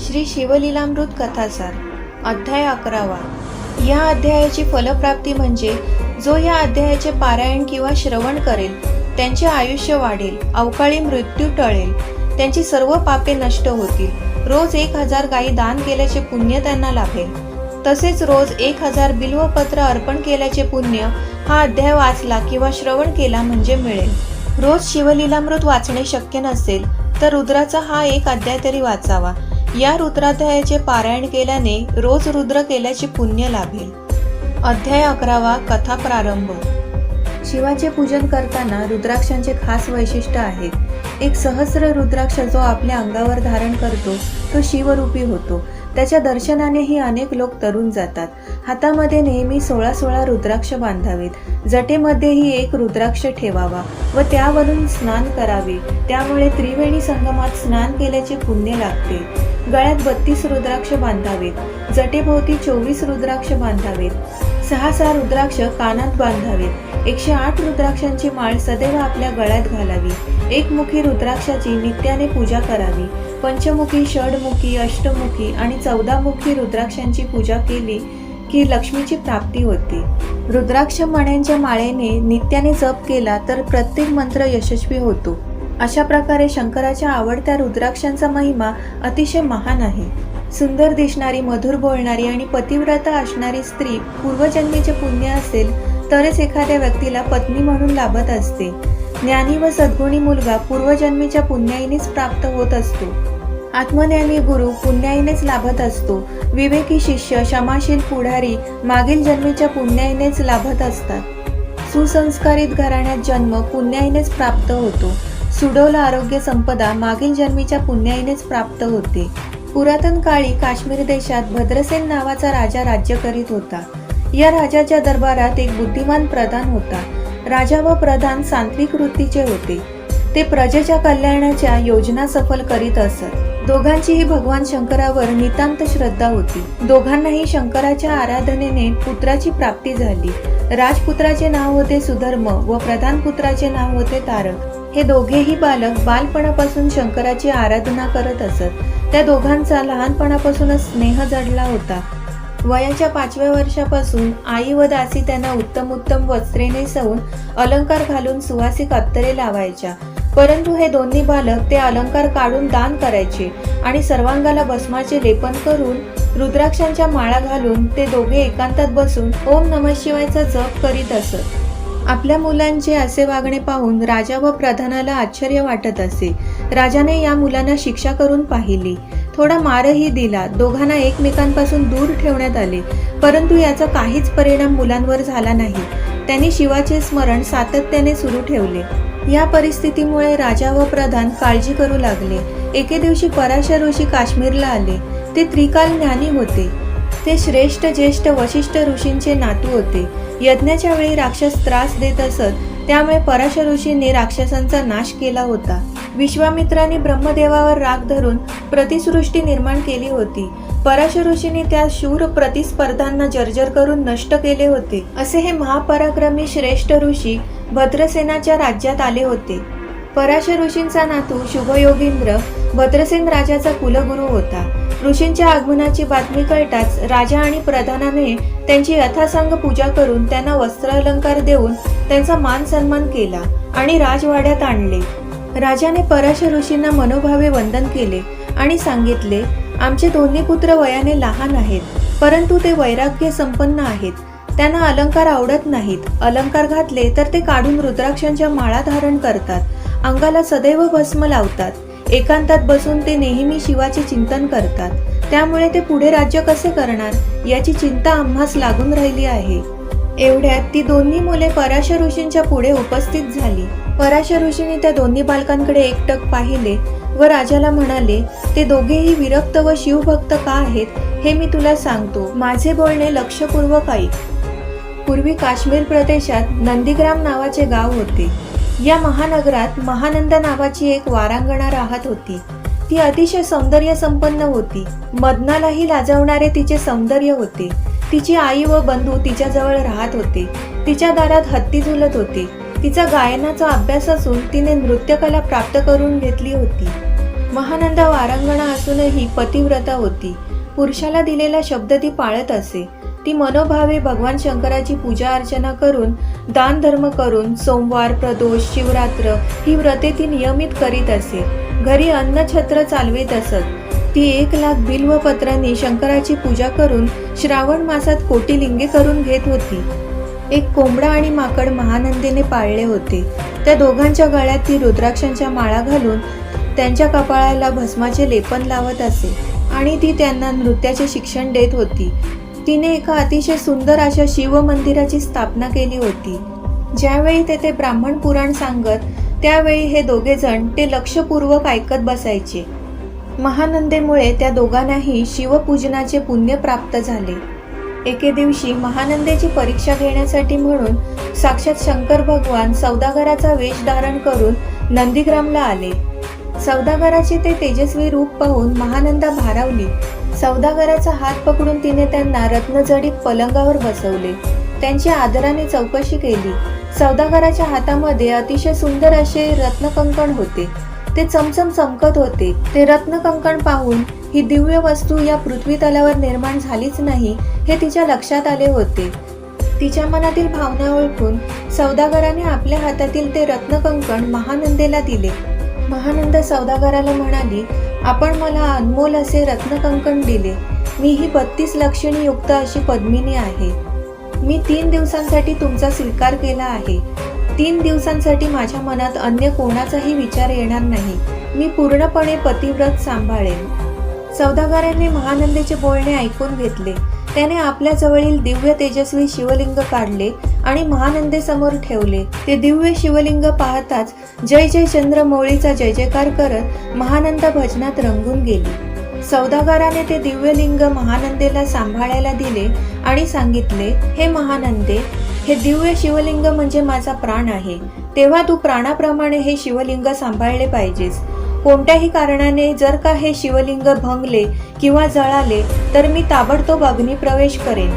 श्री शिवलीलामृत कथासार अध्याय 11वा। या अध्यायाची फलप्राप्ती म्हणजे जो या अध्यायाचे पारायण किंवा श्रवण करेल त्यांचे आयुष्य वाढेल, अवकाळी मृत्यू टळेल, त्यांची सर्व पापे नष्ट होतील, रोज 1000 गायी दान केल्याचे पुण्य त्यांना लाभेल, तसेच रोज 1000 बिल्वपत्र अर्पण केल्याचे पुण्य हा अध्याय वाचला किंवा श्रवण केला म्हणजे मिळेल। रोज शिवलीलामृत वाचणे शक्य नसेल तर रुद्राचा हा एक अध्याय तरी वाचावा। या रुद्राध्यायाचे पारायण केल्याने रोज रुद्र केल्याचे पुण्य लाभेल। अध्याय 11वा। कथा प्रारंभ। शिवाचे पूजन करताना रुद्राक्षांचे खास वैशिष्ट्य आहे। एक सहस्र रुद्राक्ष जो आपल्या अंगावर धारण करतो तो शिवरूपी होतो। त्याच्या दर्शनानेही अनेक लोक तरुण जातात। हातामध्ये नेहमी 16 रुद्राक्ष बांधावेत। जटेमध्येही एक रुद्राक्ष ठेवावा व त्यावरून स्नान करावे, त्यामुळे त्रिवेणी संगमात स्नान केल्याचे पुण्य लागते। गळ्यात 32 रुद्राक्ष बांधावेत। जटेभोवती 24 रुद्राक्ष बांधावेत। 6 रुद्राक्ष कानात बांधावेत। 108 रुद्राक्षांची माळ सदैव आपल्या गळ्यात घालावी। एकमुखी रुद्राक्षाची नित्याने पूजा करावी। पंचमुखी, षडमुखी, अष्टमुखी आणि 14मुखी रुद्राक्षांची पूजा केली की लक्ष्मीची प्राप्ती होते। रुद्राक्ष मण्यांच्या माळेने नित्याने जप केला तर प्रत्येक मंत्र यशस्वी होतो। अशा प्रकारे शंकराच्या आवडत्या रुद्राक्षांचा महिमा अतिशय महान आहे। सुंदर दिसणारी, मधुर बोलणारी आणि पतिव्रता असणारी स्त्री पूर्वजन्मीचे पुण्य असेल तरच एखाद्या व्यक्तीला पत्नी म्हणून लाभत असते। ज्ञानी व सद्गुणी मुलगा पूर्वजन्मीच्या पुण्याईनेच प्राप्त होत असतो। आत्मज्ञानी गुरु पुण्याईनेच लाभत असतो। विवेकी शिष्य, क्षमाशील पुढारी मागील जन्मीच्या पुण्याईनेच लाभत असतात। सुसंस्कारित घराण्यात जन्म पुण्याईनेच प्राप्त होतो। सुडोल आरोग्य संपदा मागील जन्मीच्या पुण्याईनेच प्राप्त होते। पुरातन काळी काश्मीर देशात भद्रसेन नावाचा राजा राज्य करीत होता। या राजाच्या दरबारात एक बुद्धिमान प्रधान होता। राजा व प्रधान सांत्विक वृत्तीचे होते। ते प्रजेच्या कल्याणाच्या योजना सफल करीत असत। दोघांचीही भगवान शंकरावर नितांत श्रद्धा होती। दोघांनाही शंकराच्या आराधनेने पुत्राची प्राप्ती झाली। राजपुत्राचे नाव होते सुधर्म व प्रधानपुत्राचे नाव होते तारक। हे दोघेही बालक बालपणापासून शंकराची आराधना करत असत। त्या दोघांचा लहानपणापासूनच स्नेह जडला होता। वयाच्या 5व्या वर्षापासून आई व दासी त्यांना उत्तम वस्त्रे नेसवून अलंकार घालून सुवासिक अत्तरे लावायच्या, परंतु हे दोन्ही बालक ते अलंकार काढून दान करायचे आणि सर्वांगाला भस्माचे लेपन करून रुद्राक्षांच्या माळा घालून ते दोघे एकांतात बसून ओम नमः शिवायचा जप करीत असत। आपल्या मुलांचे असे वागणे पाहून राजा व प्रधानाला आश्चर्य वाटत असे। राजाने या मुलांना शिक्षा करून पाहिली, थोडा मारही दिला। दोघांना एकमेकांपासून दूर ठेवण्यात आले, परंतु याचा काहीच परिणाम मुलांवर झाला नाही। त्यांनी शिवाचे स्मरण सातत्याने सुरू ठेवले। या परिस्थितीमुळे राजा व प्रधान काळजी करू लागले। एके दिवशी पराशर ऋषी काश्मीरला आले। ते त्रिकाल ज्ञानी होते। ते श्रेष्ठ ज्येष्ठ वशिष्ठ ऋषींचे नातू होते। यज्ञाच्या वेळी राक्षस त्रास देत असत, त्यामुळे पराशर ऋषींनी राक्षसांचा नाश केला होता। विश्वामित्रांनी ब्रह्मदेवावर राग धरून प्रतिसृष्टी निर्माण केली होती। पराशर ऋषींनी त्या शूर प्रतिस्पर्धांना जर्जर करून नष्ट केले होते। असे हे महापराक्रमी श्रेष्ठ ऋषी भद्रसेनाच्या राज्यात आले होते। पराशर ऋषींचा नातू शुभयोगींद्र भद्रसेन राजाचा कुलगुरू होता। ऋषींच्या आगमनाची बातमी कळताच राजा आणि प्रधानाने त्यांची यथासांग पूजा करून त्यांना वस्त्र अलंकार देऊन त्यांचा मान सन्मान केला आणि राजवाड्यात आणले। राजाने पराशर ऋषींना मनोभावे वंदन केले आणि सांगितले, आमचे दोन्ही पुत्र वयाने लहान आहेत, परंतु ते वैराग्य संपन्न आहेत। त्यांना अलंकार आवडत नाहीत। अलंकार घातले तर ते काढून रुद्राक्षांच्या माळा धारण करतात। अंगाला सदैव भस्म लावतात। एकांतात बसून ते नेहमी शिवाचे चिंतन करतात। त्यामुळे ते पुढे राज्य कसे करणार याची चिंता आम्हास लागून राहिली आहे। एवढ्यात ती दोन्ही मुले पराशर ऋषींच्या पुढे उपस्थित झाली। पराशर ऋषींनी त्या दोन्ही बालकांकडे एकटक पाहिले व राजाला म्हणाले, ते दोघेही विरक्त व शिवभक्त का आहेत हे मी तुला सांगतो, माझे बोलणे लक्षपूर्वक ऐक। पूर्वी काश्मीर प्रदेशात नंदीग्राम नावाचे गाव होते। या महानगरात महानंदा नावाची एक वारांगणा राहत होती। ती अतिशय सौंदर्य संपन्न होती। मदनालाही लाजवणारे तिचे सौंदर्य होते। तिची आई व बंधू तिच्याजवळ राहत होते। तिच्या दारात हत्ती झुलत होते। तिचा गायनाचा अभ्यास असून तिने नृत्यकला प्राप्त करून घेतली होती। महानंदा वारंगणा असूनही पतिव्रता होती. पुरुषाला दिलेला शब्द ती पाळत असे. ती मनोभावे भगवान शंकराची पूजा अर्चना करून, दान धर्म करून, सोमवार, प्रदोष, शिवरात्र ही व्रते ती नियमित करीत असे. घरी अन्नछत्र चालवीत असत. ती 1,00,000 बिल्वपत्रांनी शंकराची पूजा करून श्रावण मासात कोटिलिंगे करून घेत होती. एक कोंबडा आणि माकड महानंदेने पाळले होते. त्या दोघांच्या गळ्यात ती रुद्राक्षांच्या माळा घालून त्यांच्या कपाळाला भस्माचे लेपन लावत असे आणि ती त्यांना नृत्याचे शिक्षण देत होती. तिने एका अतिशय सुंदर अशा शिवमंदिराची स्थापना केली होती. ज्यावेळी तेथे ब्राह्मण पुराण सांगत त्यावेळी हे दोघे जण ते लक्षपूर्वक ऐकत बसायचे. महानंदेमुळे त्या दोघांनाही शिवपूजनाचे पुण्य प्राप्त झाले. एके दिवशी महानंदेची परीक्षा घेण्यासाठी म्हणून साक्षात शंकर भगवान सौदागराचा वेश धारण करून नंदीग्रामला आले. सौदागराचे ते तेजस्वी रूप पाहून महानंदा भारावली. सौदागराचा हात पकडून तिने त्यांना रत्नजडीत पलंगावर बसवले. त्यांची आदराने चौकशी केली. सौदागराच्या हातामध्ये अतिशय सुंदर असे रत्नकंकण होते. ते चमचम चमकत होते. ते रत्नकंकण पाहून ही दिव्य वस्तू या पृथ्वी तलावर निर्माण झालीच नाही हे तिच्या लक्षात आले होते. तिच्या मनातील भावना ओळखून सौदागराने आपल्या हातातील ते रत्नकंकण महानंदेला दिले. महानंद सौदागराला म्हणाली, आपण मला अनमोल असे रत्नकंकण दिले. मी ही 32 लक्षणी युक्त अशी पद्मिनी आहे. मी 3 दिवसांसाठी तुमचा स्वीकार केला आहे. 3 दिवसांसाठी माझ्या मनात अन्य कोणाचाही विचार येणार नाही. मी पूर्णपणे पतिव्रत सांभाळेन. सौदागराने महानंदेचे बोलणे ऐकून घेतले. त्याने आपल्या जवळील दिव्य तेजस्वी शिवलिंग काढले आणि महानंदेसमोर ठेवले. ते दिव्य शिवलिंग पाहताच जय जय चंद्रमौळीचा जय जयकार करत महानंदा भजनात रंगून गेली. सौदागराने ते दिव्यलिंग महानंदेला सांभाळायला दिले आणि सांगितले, हे महानंदे, हे दिव्य शिवलिंग म्हणजे माझा प्राण आहे. तेव्हा तू प्राणाप्रमाणे हे शिवलिंग सांभाळले पाहिजेस. कोणत्याही कारणाने जर का हे शिवलिंग भंगले किंवा जळाले तर मी ताबडतोब अग्निप्रवेश करेन.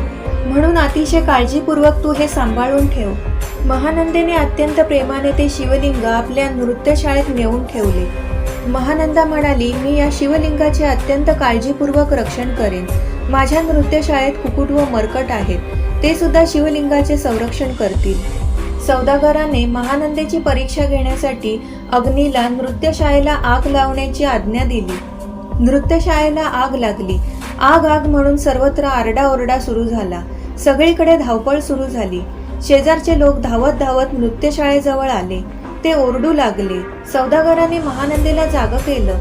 म्हणून अतिशय काळजीपूर्वक तू हे सांभाळून ठेव. महानंदेने अत्यंत प्रेमाने ते शिवलिंग आपल्या नृत्यशाळेत नेऊन ठेवले. महानंदा म्हणाली, मी या शिवलिंगाचे अत्यंत काळजीपूर्वक रक्षण करेन. माझ्या नृत्यशाळेत कुकुट व मरकट आहेत. ते सुद्धा शिवलिंगाचे संरक्षण करतील. सौदागराने महानंदेची परीक्षा घेण्यासाठी अग्नीला नृत्यशाळेला आग लावण्याची आज्ञा दिली. नृत्यशाळेला आग लागली. आग आग म्हणून सर्वत्र आरडाओरडा सुरू झाला. सगळीकडे धावपळ सुरू झाली. शेजारचे लोक धावत धावत नृत्यशाळेजवळ आले. ते ओरडू लागले. सौदागराने महानंदेला जाग केलं.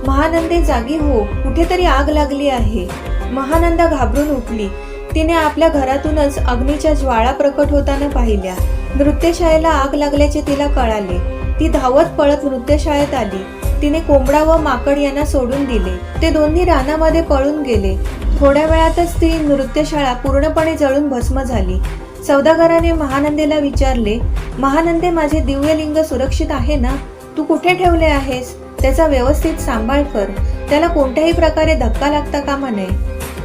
महानंदे, जागी हो, कुठेतरी आग लागली आहे. महानंदा घाबरून उठली. तिने आपल्या घरातूनच अग्नीच्या ज्वाळा प्रकट होताना पाहिल्या. नृत्यशाळेला आग लागल्याचे तिला कळाले. ती धावत पळत नृत्यशाळेत आली. तिने कोंबडा व माकड यांना सोडून दिले. ते दोन्ही रानामध्ये पळून गेले. थोड्या वेळातच ती नृत्यशाळा पूर्णपणे जळून भस्म झाली. सौदागराने महानंदेला विचारले, महानंदे, माझे दिव्यलिंग सुरक्षित आहे ना? तू कुठे ठेवले आहेस? त्याचा व्यवस्थित सांभाळ कर. त्याला कोणत्याही प्रकारे धक्का लागता कामा नये.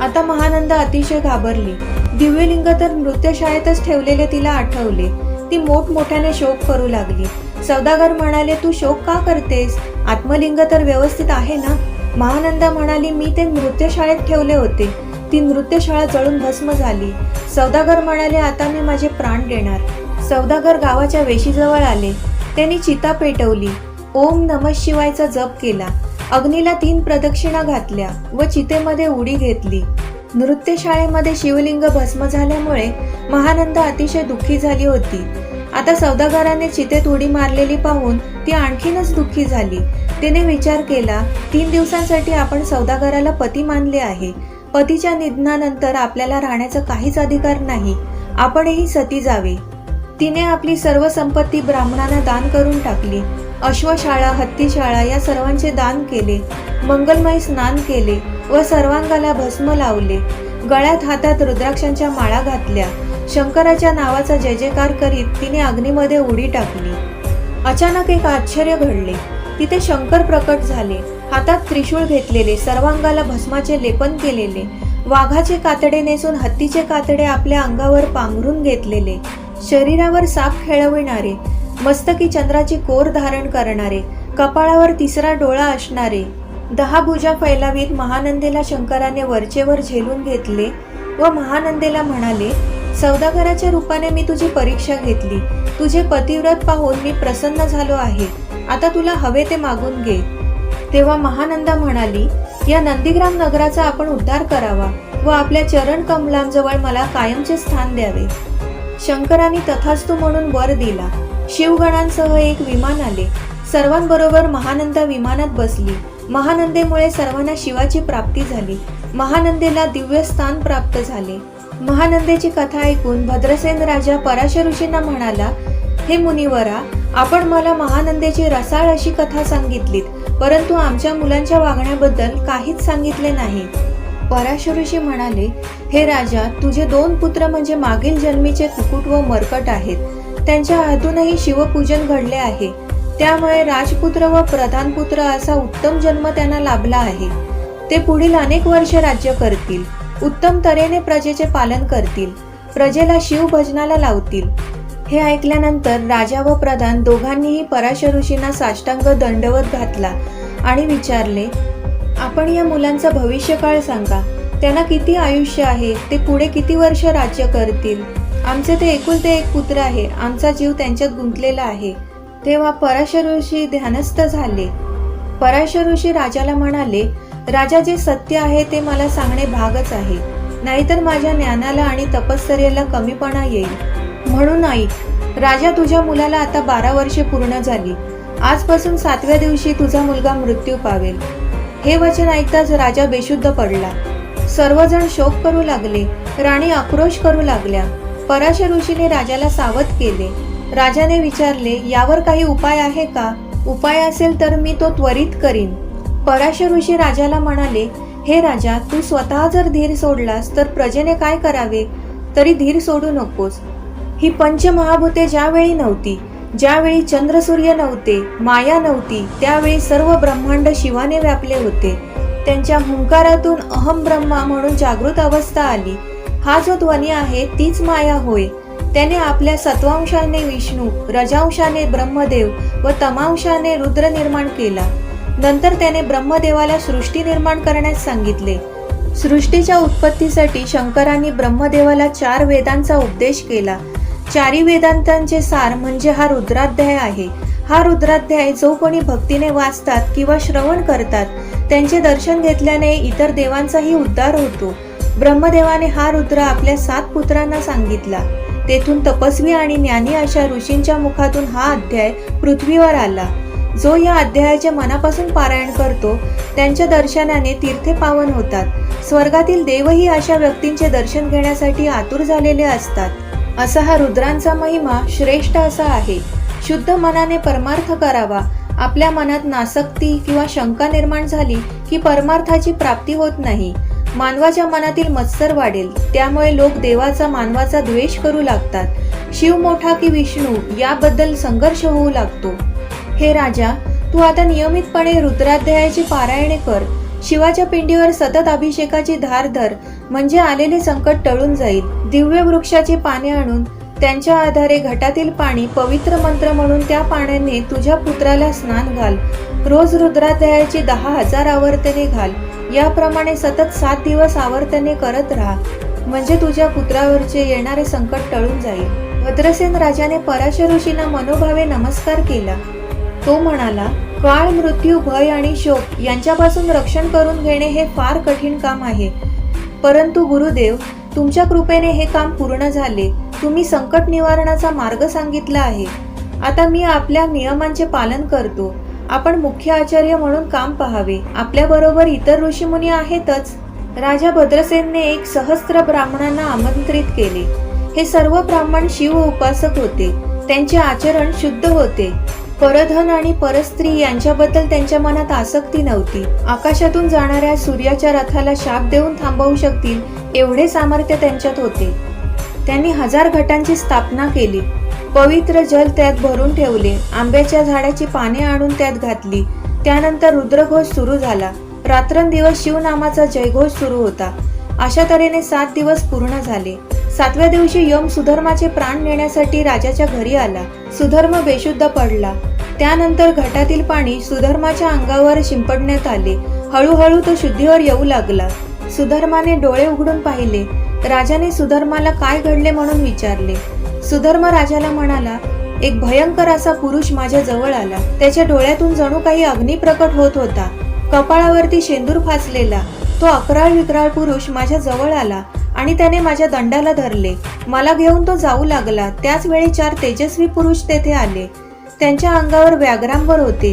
आता महानंदा अतिशय घाबरली. दिव्यलिंग तर नृत्यशाळेतच ठेवलेले तिला आठवले. ती मोठमोठ्याने शोक करू लागली. सौदागर म्हणाले, तू शोक का करतेस? आत्मलिंग तर व्यवस्थित आहे ना? महानंदा म्हणाली, मी ते नृत्यशाळेत ठेवले होते. ती नृत्यशाळा जळून भस्म झाली. सौदागर म्हणाले, आता मी माझे प्राण देणार. सौदागर गावाच्या वेशीजवळ आले. त्यांनी चिता पेटवली. ओम नमः शिवायचा जप केला. अग्नीला 3 प्रदक्षिणा घातल्या व चितेमध्ये उडी घेतली. नृत्यशाळेमध्ये शिवलिंग भस्म झाल्यामुळे महानंदा अतिशय दुःखी झाली होती. आता सौदागराने चितेत उडी मारलेली पाहून ती आणखीनच दुःखी झाली. तिने विचार केला, 3 दिवसांसाठी आपण सौदागराला पती मानले आहे. पतीच्या निधनानंतर आपल्याला राहण्याचा काहीच अधिकार नाही. आपणही सती जावे. तिने आपली सर्व संपत्ती ब्राह्मणांना दान करून टाकली. अश्वशाळा, हत्तीशाळा या सर्वांचे दान केले. मंगलमय स्नान केले व सर्वांगाला भस्म लावले. गळ्यात हातात रुद्राक्षांच्या माळा घातल्या. शंकराच्या नावाचा जय जयकार करीत तिने अग्नीमध्ये उडी टाकली. अचानक एक आश्चर्य घडले. तिथे शंकर प्रकट झाले. हातात त्रिशूळ घेतलेले, सर्वांगाला भस्माचे लेपन केलेले, वाघाचे कातडे नेसून हत्तीचे कातडे आपल्या अंगावर पांघरून घेतलेले, शरीरावर साप खेळविणारे, मस्तकी चंद्राची कोर धारण करणारे, कपाळावर तिसरा डोळा असणारे 10 भुजा फैलावीत महानंदेला शंकराने वरचेवर झेलून घेतले व महानंदेला म्हणाले, सौदागराच्या रूपाने मी तुझी परीक्षा घेतली. तुझे पतिव्रत पाहून मी प्रसन्न झालो आहे. आता तुला हवे ते मागून घे. तेव्हा महानंदा म्हणाली, या नंदीग्राम नगराचा आपण उद्धार करावा व आपल्या चरण कमलांजवळ मला कायमचे स्थान द्यावे. शंकराने तथास्तु म्हणून वर दिला. शिवगणांसह एक विमान आले. सर्वांबरोबर महानंदा विमानात बसली. महानंदेमुळे सर्वांना शिवाची प्राप्ती झाली. महानंदेला दिव्य स्थान प्राप्त झाले. महानंदेची कथा ऐकून भद्रसेन राजा पराशर ऋषींना म्हणाला, हे मुनिवरा, आपण मला महानंदेची रसाळ अशी कथा सांगितलीत, परंतु आमच्या मुलांच्या वागण्याबद्दल काहीच सांगितले नाही. पराशर ऋषी म्हणाले, हे राजा, तुझे 2 पुत्र म्हणजे मागील जन्मीचे कुकुट व मरकट आहेत. त्यांच्या हातूनही शिवपूजन घडले आहे. त्यामुळे राजपुत्र व प्रधानपुत्र असा उत्तम जन्म त्यांना लाभला आहे. ते पुढील अनेक वर्ष राज्य करतील. उत्तम तऱ्हेने प्रजेचे पालन करतील. प्रजेला शिवभजनाला लावतील. हे ऐकल्यानंतर राजा व प्रधान दोघांनीही पराशर ऋषींना साष्टांग दंडवत घातला आणि विचारले, आपण या मुलांचा भविष्यकाळ सांगा. त्यांना किती आयुष्य आहे? ते पुढे किती वर्ष राज्य करतील? आमचे ते एकुलते एक पुत्र आहे. आमचा जीव त्यांच्यात गुंतलेला आहे. तेव्हा पराशर ऋषी ध्यानस्थ झाले. पराशर ऋषी राजाला म्हणाले, राजा, जे सत्य आहे ते मला सांगणे भागच आहे, नाहीतर माझ्या ज्ञानाला आणि तपश्चर्येला कमीपणा येईल. म्हणून ऐक. राजा, तुझ्या मुलाला आता 12 वर्षे पूर्ण झाली. आजपासून 7व्या दिवशी तुझा मुलगा मृत्यू पावेल. हे वचन ऐकताच राजा बेशुद्ध पडला. सर्वजण शोक करू लागले. राणी आक्रोश करू लागल्या. पराशर ऋषीने राजाला सावध केले. राजाने विचारले, यावर काही उपाय आहे का? उपाय असेल तर मी तो त्वरित करीन. पराशर ऋषी राजाला म्हणाले, हे राजा, तू स्वतः जर धीर सोडलास तर प्रजेने काय करावे? तरी धीर सोडू नकोस. ही पंचमहाभूते ज्यावेळी नव्हती, ज्यावेळी चंद्र सूर्य नव्हते, माया नव्हती, त्यावेळी सर्व ब्रह्मांड शिवाने व्यापले होते. त्यांच्या हुंकारातून अहम ब्रह्मा म्हणून जागृत अवस्था आली. हा जो ध्वनी आहे तीच माया होय. त्याने आपल्या सत्वांशाने विष्णू, रजांशाने ब्रह्मदेव व तमांशाने रुद्र निर्माण केला. नंतर त्याने ब्रह्मदेवाला सृष्टी निर्माण करण्यास सांगितले. सृष्टीच्या उत्पत्तीसाठी शंकरांनी ब्रह्मदेवाला 4 वेदांचा उपदेश केला. 4 वेदांतांचे सार म्हणजे हा रुद्राध्याय आहे. हा रुद्राध्याय जो कोणी भक्तीने वाचतात किंवा श्रवण करतात, त्यांचे दर्शन घेतल्याने इतर देवांचाही उद्धार होतो. ब्रह्मदेवाने हा रुद्र आपल्या 7 पुत्रांना सांगितला. तेथून तपस्वी आणि ज्ञानी अशा ऋषींच्या मुखातून हा अध्याय पृथ्वीवर आला. जो या अध्यायाचे मनापासून पारायण करतो, त्यांच्या दर्शनाने तीर्थे पावन होतात. स्वर्गातील देवही अशा व्यक्तींचे दर्शन घेण्यासाठी आतुर झालेले असतात. असा हा रुद्रांचा महिमा श्रेष्ठ असा आहे. शुद्ध मनाने परमार्थ करावा. आपल्या मनात नासक्ती किंवा शंका निर्माण झाली की परमार्थाची प्राप्ती होत नाही. मानवाच्या मनातील मत्सर वाढेल. त्यामुळे लोक देवाचा, मानवाचा द्वेष करू लागतात. शिव मोठा की विष्णू याबद्दल संघर्ष होऊ लागतो. हे राजा, तू आता नियमितपणे रुद्राध्यायाची पारायणे कर. शिवाच्या पिंडीवर सतत अभिषेकाची धार धर, म्हणजे आलेले संकट टळून जाईल. दिव्य वृक्षाची पाने आणून त्यांच्या आधारे घटातील पाणी पवित्र मंत्र म्हणून त्या पाण्याने तुझ्या पुत्राला स्नान घाल. रोज रुद्राध्यायाची 10,000 आवर्तने घाल. याप्रमाणे सतत 7 दिवस आवर्तने करत राहा, म्हणजे तुझ्या पुत्रावरचे येणारे संकट टळून जाईल. भद्रसेन राजाने पराशर ऋषींना मनोभावे नमस्कार केला. तो म्हणाला, काळ, मृत्यू, भय आणि शोक यांच्यापासून रक्षण करून घेणे हे फार कठीण काम आहे. परंतु गुरुदेव, तुमच्या कृपेने हे काम पूर्ण झाले. तुम्ही संकट निवारणाचा मार्ग सांगितला आहे. आता मी आपल्या नियमांचे पालन करतो. आपण मुख्य आचार्य म्हणून काम पाहावे. आपल्याबरोबर इतर ऋषीमुनी आहेतच. राजा भद्रसेनने 1 सहस्त्र ब्राह्मणांना आमंत्रित केले. हे सर्व ब्राह्मण शिव उपासक होते. त्यांचे आचरण शुद्ध होते. परधन आणि परस्त्री यांच्याबद्दल त्यांच्या मनात आसक्ती नव्हती. आकाशातून जाणाऱ्या सूर्याच्या रथाला शाप देऊन थांबवू शकतील एवढे सामर्थ्य त्यांच्यात होते. त्यांनी 1000 घटांची स्थापना केली. पवित्र जल त्यात भरून ठेवले. आंब्याच्या झाडाची पाने आणून त्यात घातली. त्यानंतर रुद्रघोष सुरू झाला. रात्रंदिवस शिवनामाचा जयघोष सुरू होता. अशा तऱ्हेने 7 दिवस पूर्ण झाले. 7व्या दिवशी यम सुधर्माचे प्राण नेण्यासाठी राजाच्या घरी आला. सुधर्म बेशुद्ध पडला. त्यानंतर घटातील पाणी सुधर्माच्या अंगावर शिंपडण्यात आले. हळूहळू तो शुद्धीवर येऊ लागला. सुधर्माने डोळे उघडून पाहिले. राजाने सुधर्माला काय घडले म्हणून विचारले. सुधर्म राजाला म्हणाला, एक भयंकर असा पुरुष माझ्या जवळ आला. त्याच्या डोळ्यातून जणू काही अग्नी प्रकट होत होता. कपाळावरती शेंदूर फासलेला तो अकराळ विक्राळ पुरुष माझ्या जवळ आला आणि त्याने माझ्या दंडाला धरले. मला घेऊन तो जाऊ लागला. त्याच वेळी 4 तेजस्वी पुरुष तेथे आले. त्यांच्या अंगावर व्याघ्रांबर होते,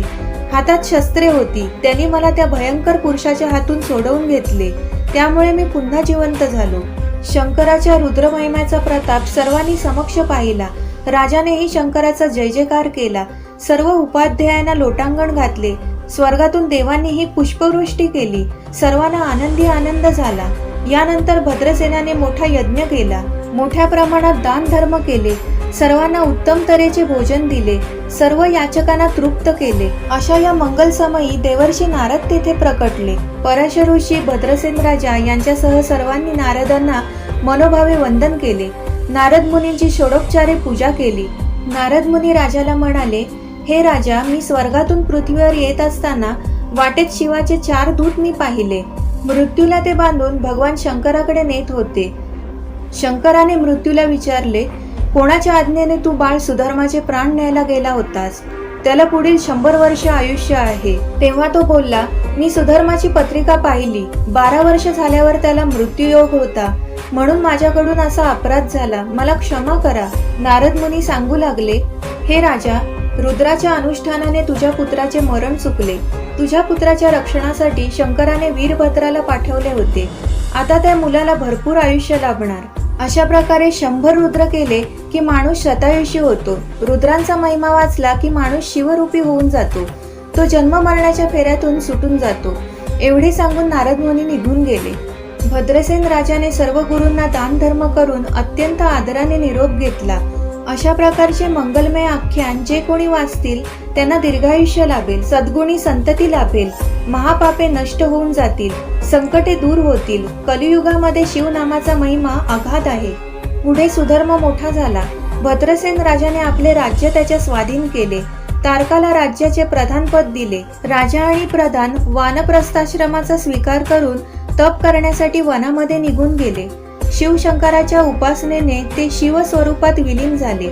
हातात शस्त्रे होती. त्यांनी मला त्या भयंकर पुरुषाच्या हातून सोडवून घेतले. त्यामुळे मी पुन्हा जिवंत झालो. शंकराच्या रुद्रमहिम्याचा प्रताप सर्वांनी समक्ष पाहिला. राजानेही शंकराचा जय जयकार केला. सर्व उपाध्यायांना लोटांगण घातले. स्वर्गातून देवांनीही पुष्पवृष्टी केली. सर्वांना आनंदी आनंद झाला. यानंतर भद्रसेनाने मोठा यज्ञ केला. मोठ्या प्रमाणात दान धर्म केले. सर्वांना उत्तम तऱ्हेचे भोजन दिले. सर्व याचकांना तृप्त केले. अशा या मंगल समयी देवर्षी नारद तेथे प्रकटले. पराशर ऋषी, भद्रसेन राजा यांच्यासह सर्वांनी नारदांना मनोभावे वंदन केले. नारद मुनींची षोडोपचारे पूजा केली. नारद मुनी राजाला म्हणाले, हे राजा, मी स्वर्गातून पृथ्वीवर येत असताना वाटेत शिवाचे 4 दूत मी पाहिले. मृत्यूला ते बांधून भगवान शंकराकडे नेत होते. शंकराने मृत्यूला विचारले, कोणाच्या आज्ञेने तू बाळ सुधर्माचे प्राण न्यायला गेला होतास? त्याला पुढील 100 वर्ष आयुष्य आहे. तेव्हा तो बोलला, मी सुधर्माची पत्रिका पाहिली. 12 वर्ष झाल्यावर त्याला मृत्यूयोग होता, म्हणून माझ्याकडून असा अपराध झाला. मला क्षमा करा. नारद मुनी सांगू लागले, हे राजा, रुद्राच्या अनुष्ठानाने तुझ्या पुत्राचे मरण चुकले. तुझ्या पुत्राच्या रक्षणासाठी शंकराने वीरभद्राला पाठवले होते. आता त्या मुलाला भरपूर आयुष्य लाभणार. अशा प्रकारे 100 रुद्र केले की माणूस शतायुषी होतो. रुद्रांचा महिमा वाचला की माणूस शिवरूपी होऊन जातो. तो जन्म मरणाच्या फेऱ्यातून सुटून जातो. एवढे सांगून नारद मुनी निघून गेले. भद्रसेन राजाने सर्व गुरूंना दान धर्म करून अत्यंत आदराने निरोप घेतला. अशा प्रकारचे मंगलमय आख्यान जे कोणी वाचतील त्यांना दीर्घायुष्य लाभेल, सद्गुणी संतती लाभेल, महापापे नष्ट होऊन जातील, संकटे दूर होतील. कलियुगामध्ये शिवनामाचा महिमा अगाध आहे. पुढे सुधर्म मोठा झाला. भद्रसेन राजाने आपले राज्य त्याच्या स्वाधीन केले. तारकाला राज्याचे प्रधानपद दिले. राजा आणि प्रधान वानप्रस्थाश्रमाचा स्वीकार करून तप करण्यासाठी वनामध्ये निघून गेले. शिवशंकराच्या उपासनेने ते शिव स्वरूपात विलीन झाले.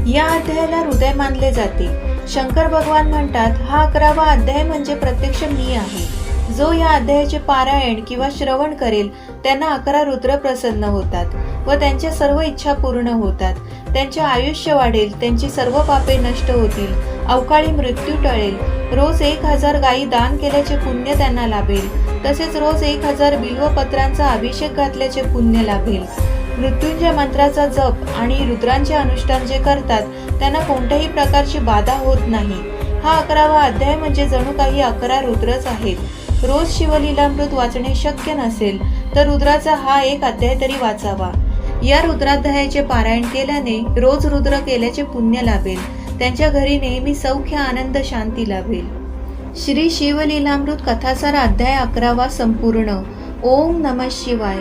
या अध्यायाला हृदय मानले जाते. शंकर भगवान म्हणतात, हा 11वा अध्याय म्हणजे प्रत्यक्ष मी आहे. जो या अध्यायाचे पारायण किंवा श्रवण करेल त्यांना 11 रुद्र प्रसन्न होतात व त्यांच्या सर्व इच्छा पूर्ण होतात. त्यांचे आयुष्य वाढेल, त्यांची सर्व पापे नष्ट होतील, अवकाळी मृत्यू टळेल. रोज 1000 गायी दान केल्याचे पुण्य त्यांना लाभेल. तसेच रोज 1000 बिल्वपत्रांचा अभिषेक घातल्याचे पुण्य लाभेल. मृत्युंजय मंत्राचा जप आणि रुद्रांचे अनुष्ठान जे करतात त्यांना कोणत्याही प्रकारची बाधा होत नाही. हा 11वा अध्याय म्हणजे जणू काही 11 रुद्रच आहेत. रोज शिवलीलामृत वाचणे शक्य नसेल तर रुद्राचा हा एक अध्याय तरी वाचावा. या रुद्राध्यायाचे पारायण केल्याने रोज रुद्र केल्याचे पुण्य लाभेल. त्यांच्या घरी नेहमी सौख्य, आनंद, शांती लाभेल. श्री शिवलीलामृत कथासार अध्याय 11वा संपूर्ण. ओम नमः शिवाय.